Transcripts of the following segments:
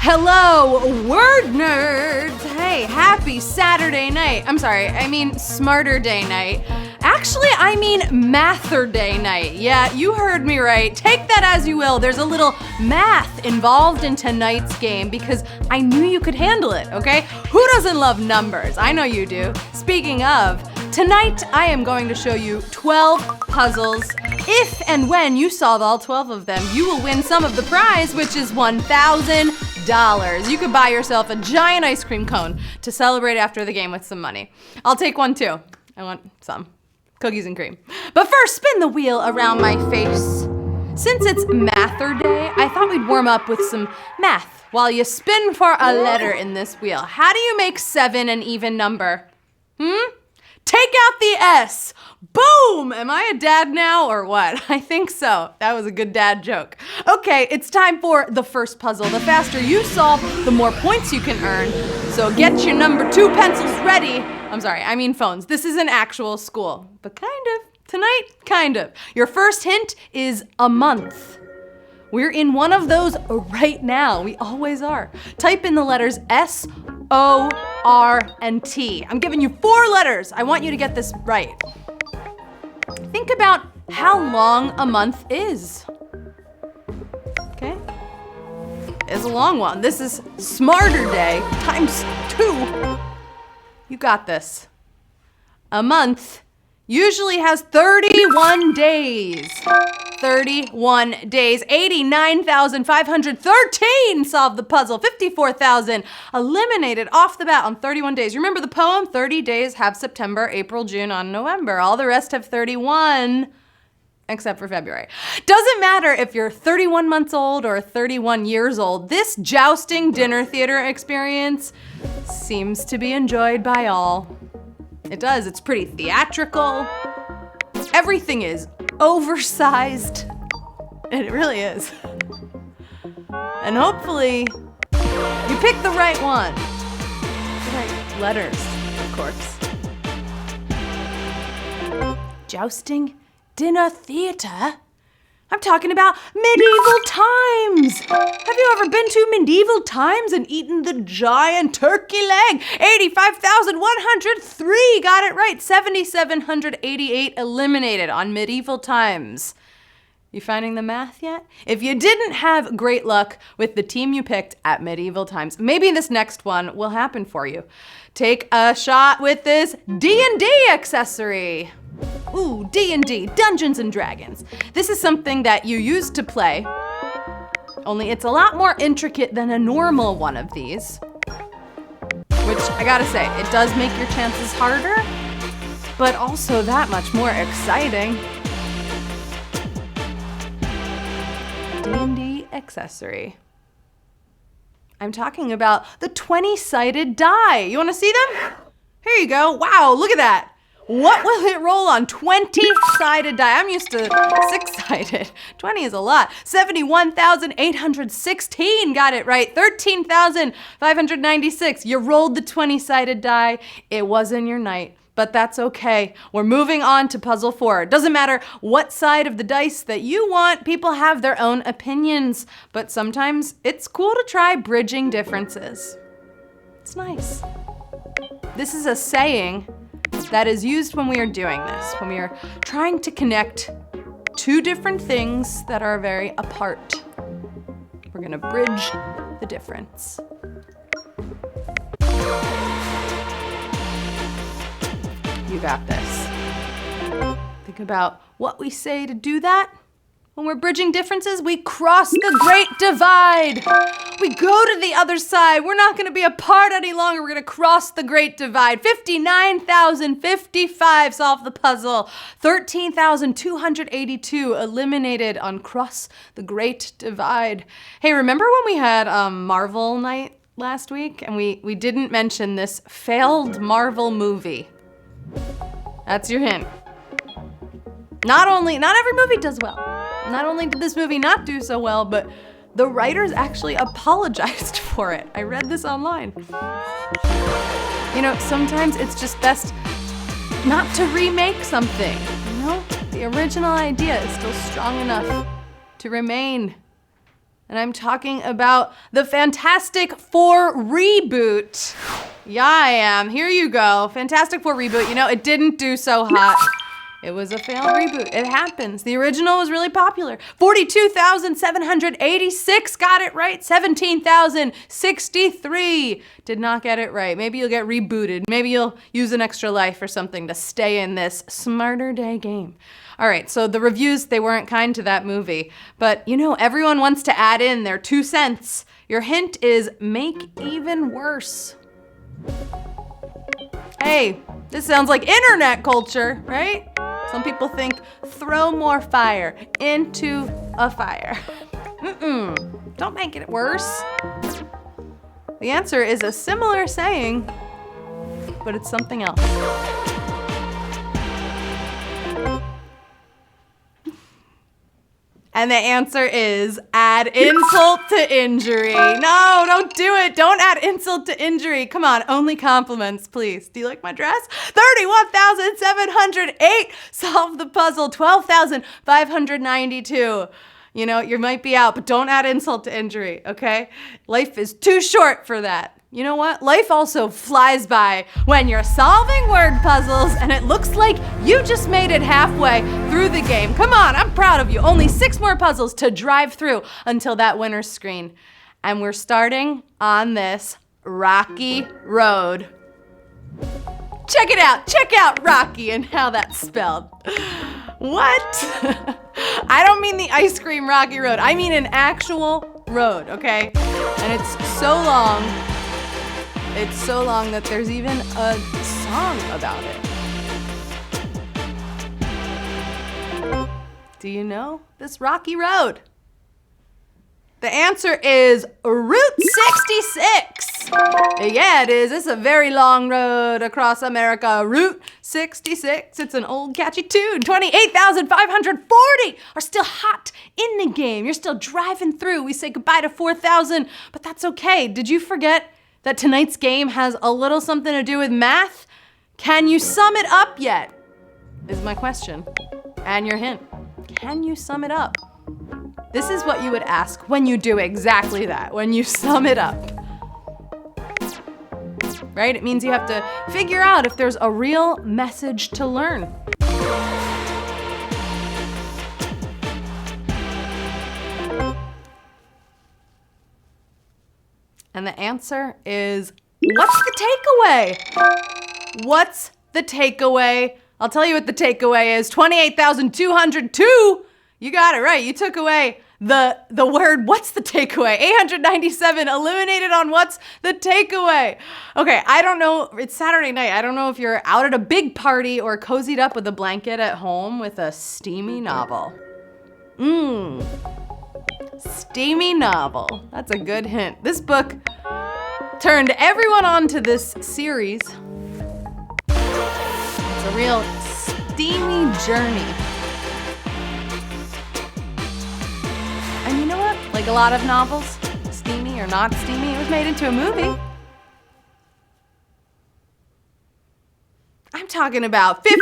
Hello, word nerds! Hey, happy Saturday night. I'm sorry, I mean smarter day night. Actually, I mean mather day night. Yeah, you heard me right. Take that as you will. There's a little math involved in tonight's game because I knew you could handle it, okay? Who doesn't love numbers? I know you do. Speaking of, tonight I am going to show you 12 puzzles. If and when you solve all 12 of them, you will win some of the prize, which is $1,000. You could buy yourself a giant ice cream cone to celebrate after the game with some money. I'll take one too. I want some. Cookies and cream. But first, spin the wheel around my face. Since it's Mather Day, I thought we'd warm up with some math while you spin for a letter in this wheel. How do you make 7 an even number? Take out the S. Boom! Am I a dad now or what? I think so. That was a good dad joke. Okay, it's time for the first puzzle. The faster you solve, the more points you can earn. So get your number 2 pencils ready. I'm sorry, I mean phones. This is an actual school, but kind of. Tonight, kind of. Your first hint is a month. We're in one of those right now. We always are. Type in the letters S, O, R, and T. I'm giving you 4 letters. I want you to get this right. Think about how long a month is. Okay? It's a long one. This is Smarter Day times 2. You got this. A month usually has 31 days. 31 days, 89,513 solved the puzzle, 54,000 eliminated off the bat on 31 days. Remember the poem? 30 days have September, April, June, on November. All the rest have 31, except for February. Doesn't matter if you're 31 months old or 31 years old, this jousting dinner theater experience seems to be enjoyed by all. It does, it's pretty theatrical. Everything is oversized, and it really is. And hopefully, you pick the right one. The right letters, of course. Jousting dinner theater? I'm talking about medieval times. Have you ever been to medieval times and eaten the giant turkey leg? 85,103 got it right. 7,788 eliminated on medieval times. You finding the math yet? If you didn't have great luck with the team you picked at medieval times, maybe this next one will happen for you. Take a shot with this D&D accessory. Ooh, D&D, Dungeons and Dragons. This is something that you use to play, only it's a lot more intricate than a normal one of these, which I gotta say, it does make your chances harder, but also that much more exciting. D&D accessory. I'm talking about the 20-sided die. You wanna see them? Here you go. Wow, look at that. What will it roll on? 20-sided die. I'm used to 6-sided. 20 is a lot. 71,816 got it right. 13,596. You rolled the 20-sided die. It wasn't your night, but that's okay. We're moving on to puzzle 4. Doesn't matter what side of the dice that you want. People have their own opinions, but sometimes it's cool to try bridging differences. It's nice. This is a saying that is used when we are doing this, when we are trying to connect 2 different things that are very apart. We're gonna bridge the difference. You got this. Think about what we say to do that. When we're bridging differences, we cross the great divide. We go to the other side. We're not gonna be apart any longer. We're gonna cross the great divide. 59,055 solved the puzzle. 13,282 eliminated on cross the great divide. Hey, remember when we had Marvel night last week and we didn't mention this failed Marvel movie? That's your hint. Not every movie does well. Not only did this movie not do so well, but the writers actually apologized for it. I read this online. You know, sometimes it's just best not to remake something, you know? The original idea is still strong enough to remain And I'm talking about the Fantastic Four reboot. Yeah, I am. Here you go. Fantastic Four reboot. You know, it didn't do so hot. It was a failed reboot. It happens. The original was really popular. 42,786 got it right. 17,063 did not get it right. Maybe you'll get rebooted. Maybe you'll use an extra life or something to stay in this Smarter Day game. All right, so the reviews, they weren't kind to that movie. But you know, everyone wants to add in their 2 cents. Your hint is make even worse. Hey, this sounds like internet culture, right? Some people think throw more fire into a fire. Don't make it worse. The answer is a similar saying, but it's something else. And the answer is add insult to injury. No, don't do it. Don't add insult to injury. Come on, only compliments, please. Do you like my dress? 31,708. Solve the puzzle. 12,592. You know, you might be out, but don't add insult to injury, okay? Life is too short for that. You know what? Life also flies by when you're solving word puzzles and it looks like you just made it halfway through the game. Come on, I'm proud of you. Only 6 more puzzles to drive through until that winner's screen. And we're starting on this rocky road. Check it out. Check out Rocky and how that's spelled. What? I don't mean the ice cream Rocky Road. I mean an actual road, okay? And it's so long. It's so long that there's even a song about it. Do you know this rocky road? The answer is Route 66. Yeah, it is. It's a very long road across America. Route 66. It's an old catchy tune. 28,540 are still hot in the game. You're still driving through. We say goodbye to 4,000, but that's okay. Did you forget that tonight's game has a little something to do with math? Can you sum it up yet? Is my question. And your hint. Can you sum it up? This is what you would ask when you do exactly that, when you sum it up. Right? It means you have to figure out if there's a real message to learn. And the answer is, what's the takeaway? What's the takeaway? I'll tell you what the takeaway is. 28,202. You got it right. You took away the word, what's the takeaway? 897 eliminated on what's the takeaway. Okay, I don't know. It's Saturday night. I don't know if you're out at a big party or cozied up with a blanket at home with a steamy novel. Steamy novel. That's a good hint. This book turned everyone on to this series. It's a real steamy journey. And you know what? Like a lot of novels, steamy or not steamy, it was made into a movie. I'm talking about 50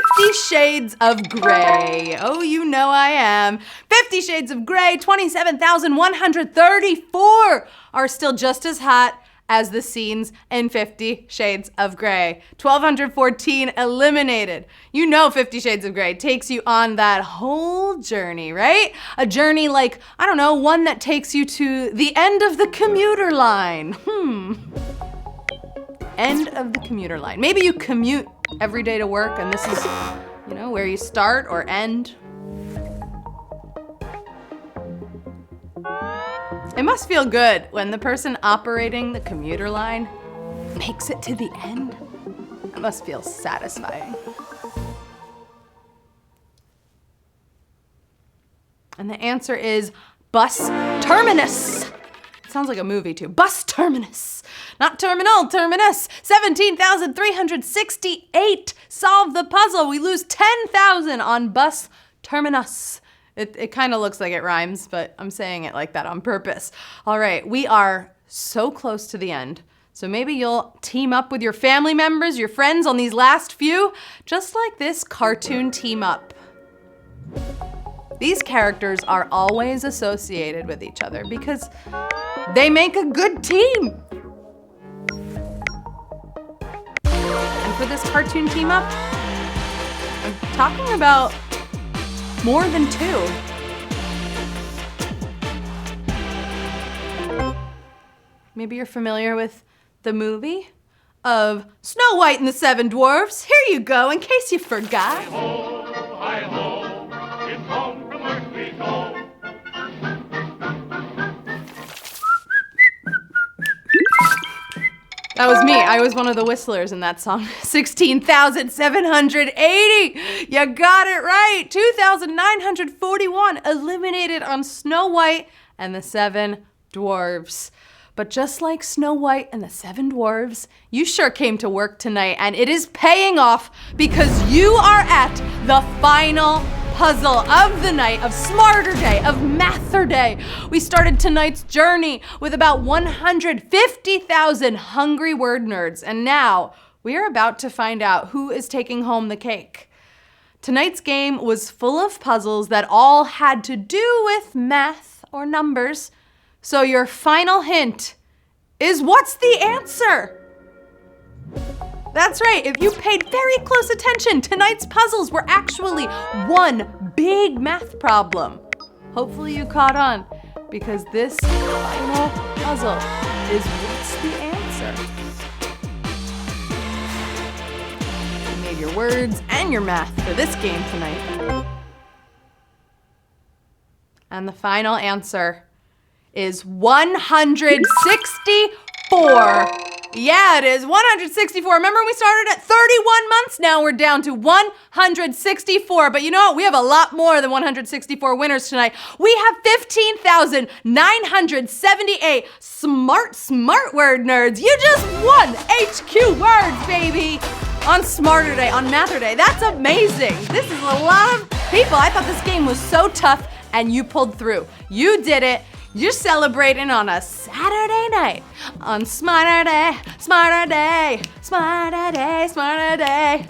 Shades of Grey. Oh, you know I am. 50 Shades of Grey, 27,134 are still just as hot as the scenes in 50 Shades of Grey. 1,214 eliminated. You know 50 Shades of Grey takes you on that whole journey, right? A journey like, I don't know, one that takes you to the end of the commuter line. End of the commuter line. Maybe you commute every day to work and this is, you know, where you start or end. It must feel good when the person operating the commuter line makes it to the end. It must feel satisfying. And the answer is bus terminus. It sounds like a movie too. Bus terminus. Not terminal, terminus. 17,368. Solve the puzzle. We lose 10,000 on bus terminus. It kind of looks like it rhymes, but I'm saying it like that on purpose. All right, we are so close to the end. So maybe you'll team up with your family members, your friends on these last few, just like this cartoon team up. These characters are always associated with each other because they make a good team. And for this cartoon team up, I'm talking about more than two. Maybe you're familiar with the movie of Snow White and the Seven Dwarfs. Here you go, in case you forgot. Hi-ho, hi-ho, it's home from work we go. That was me. I was one of the whistlers in that song. 16,780. You got it right. 2,941 eliminated on Snow White and the Seven Dwarfs. But just like Snow White and the Seven Dwarfs, you sure came to work tonight, and it is paying off because you are at the final puzzle of the night, of Smarter Day, of Mather Day. We started tonight's journey with about 150,000 hungry word nerds, and now we are about to find out who is taking home the cake. Tonight's game was full of puzzles that all had to do with math or numbers. So your final hint is, what's the answer? That's right, if you paid very close attention, tonight's puzzles were actually one big math problem. Hopefully you caught on, because this final puzzle is, what's the answer? You made your words and your math for this game tonight. And the final answer is 164. Yeah, it is 164. Remember, we started at 31 months. Now we're down to 164. But you know what? We have a lot more than 164 winners tonight. We have 15,978 smart word nerds. You just won HQ words, baby, on Smarter Day, on Mather Day. That's amazing. This is a lot of people. I thought this game was so tough, and you pulled through. You did it. You're celebrating on a Saturday night on Smarter Day, Smarter Day, Smarter Day, Smarter Day.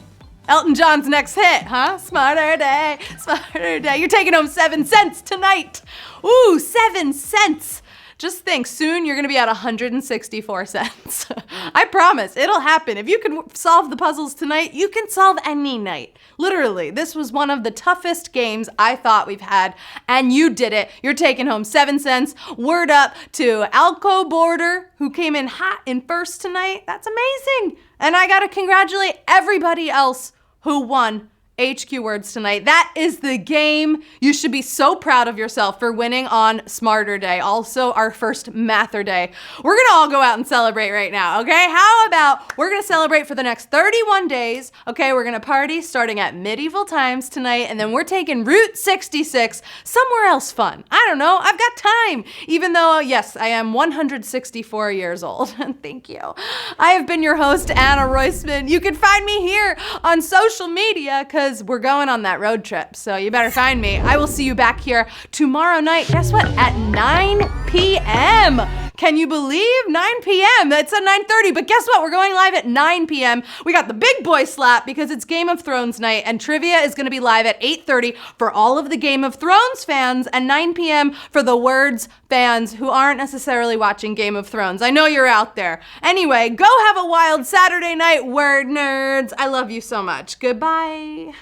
Elton John's next hit, huh? Smarter Day, Smarter Day. You're taking home 7 cents tonight. Ooh, 7 cents. Just think, soon you're gonna be at 164 cents. I promise, it'll happen. If you can solve the puzzles tonight, you can solve any night. Literally, this was one of the toughest games I thought we've had, and you did it. You're taking home 7 cents. Word up to Alco Border, who came in hot in first tonight. That's amazing. And I gotta congratulate everybody else who won HQ words tonight. That is the game. You should be so proud of yourself for winning on Smarter Day, also our first Mather Day. We're gonna all go out and celebrate right now, okay? How about we're gonna celebrate for the next 31 days, okay? We're gonna party starting at medieval times tonight, and then we're taking Route 66 somewhere else fun. I don't know, I've got time. Even though, yes, I am 164 years old. Thank you. I have been your host, Anna Roisman. You can find me here on social media, because we're going on that road trip, so you better find me. I will see you back here tomorrow night. Guess what? At 9 p.m. Can you believe 9 p.m.? It's at 9:30, but guess what? We're going live at 9 p.m. We got the big boy slap because it's Game of Thrones night, and trivia is going to be live at 8:30 for all of the Game of Thrones fans, and 9 p.m. for the Words fans who aren't necessarily watching Game of Thrones. I know you're out there. Anyway, go have a wild Saturday night, word nerds. I love you so much. Goodbye.